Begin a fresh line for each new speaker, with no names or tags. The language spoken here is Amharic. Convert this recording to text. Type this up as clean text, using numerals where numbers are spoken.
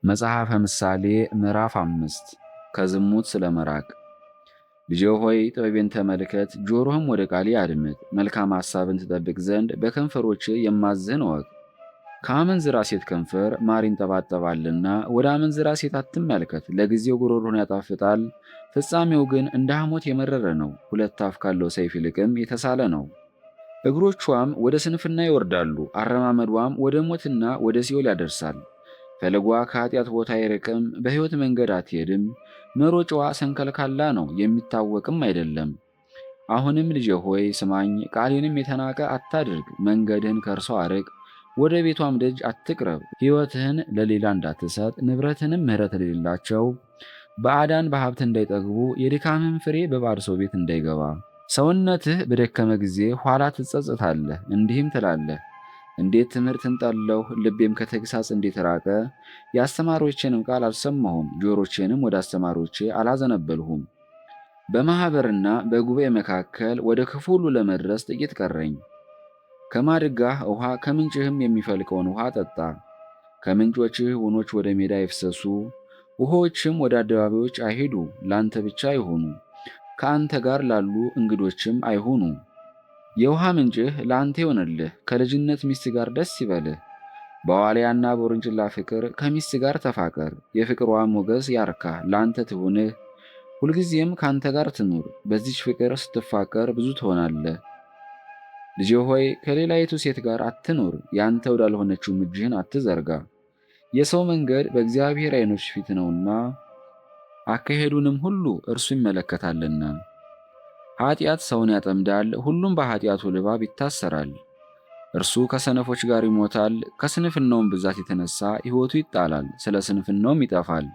መጽሐፈ ምሳሌ ምዕራፍ 5 ከዝሙት ስለመራቅ። ልጄ ሆይ ጥበቤን ተመልከት፣ ጆሮህም ወደ ቃሌ አድምጥ። መልካም ሐሳብን ትጠብቅ ዘንድ በከንፈሮችህ የማዝህን እወቅ። ከአመንዝራ ሴት ከንፈር ማር ይንጠባጠባልና ወደ አመንዝራ ሴት አትመልከት። ለጊዜው ጉሮሮን ያጣፍጣል፣ ፍጻሜው ግን እንደ ሐሞት የመረረ ነው። ሁለት አፍ ካለው ሰይፍ ይልቅም የተሳለ ነው። እግሮቿም ወደ ስንፍና ይወርዳሉ፣ አረማመዷም ወደ ሞትና ወደ ሲኦል ያደርሳል። ፈለጓ ከኃጢአት ቦታ አይርቅም፣ በሕይወት መንገድ አትሄድም። መሮጫዋ ሰንከልካላ ነው፣ የሚታወቅም አይደለም። አሁንም ልጄ ሆይ ስማኝ፣ ቃሌንም የተናቀ አታድርግ። መንገድህን ከእርሷ አርቅ፣ ወደ ቤቷም ደጅ አትቅረብ። ሕይወትህን ለሌላ እንዳትሰጥ፣ ንብረትንም ምሕረት ለሌላቸው፣ ባዕዳን በሀብት እንዳይጠግቡ፣ የድካምህን ፍሬ በባዕድ ሰው ቤት እንዳይገባ። ሰውነትህ በደከመ ጊዜ ኋላ ትጸጸታለህ፣ እንዲህም ትላለህ እንዴት ትምህርትን ጠላሁ፣ ልቤም ከተግሣጽ እንዴት ራቀ። የአስተማሪዎቼንም ቃል አልሰማሁም፣ ጆሮቼንም ወደ አስተማሪዎቼ አላዘነበልሁም። በማኅበርና በጉባኤ መካከል ወደ ክፉ ሁሉ ለመድረስ ጥቂት ቀረኝ። ከማድጋህ ውኃ ከምንጭህም የሚፈልቀውን ውኃ ጠጣ። ከምንጮችህ ወኖች ወደ ሜዳ አይፍሰሱ፣ ውኃዎችም ወደ አደባባዮች አይሂዱ። ላንተ ብቻ አይሁኑ፣ ከአንተ ጋር ላሉ እንግዶችም አይሁኑ። የውሃ ምንጭህ ለአንተ ይሆንልህ፣ ከልጅነት ሚስት ጋር ደስ ይበልህ። በዋልያና በውርንጭላ ፍቅር ከሚስት ጋር ተፋቀር። የፍቅሯም ሞገስ ያርካ፣ ለአንተ ትሁንህ፣ ሁልጊዜም ከአንተ ጋር ትኑር። በዚች ፍቅር ስትፋቀር ብዙ ትሆናለህ። ልጄ ሆይ ከሌላይቱ ሴት ጋር አትኑር፣ ያንተ ወዳልሆነችውም እጅህን አትዘርጋ። የሰው መንገድ በእግዚአብሔር ዓይኖች ፊት ነውና አካሄዱንም ሁሉ እርሱ ይመለከታልና። ኃጢአት ሰውን ያጠምዳል፣ ሁሉም በኃጢአቱ ልባብ ይታሰራል። እርሱ ከሰነፎች ጋር ይሞታል፣ ከስንፍናውም ብዛት የተነሳ ሕይወቱ ይጣላል፣ ስለ ስንፍናውም ይጠፋል።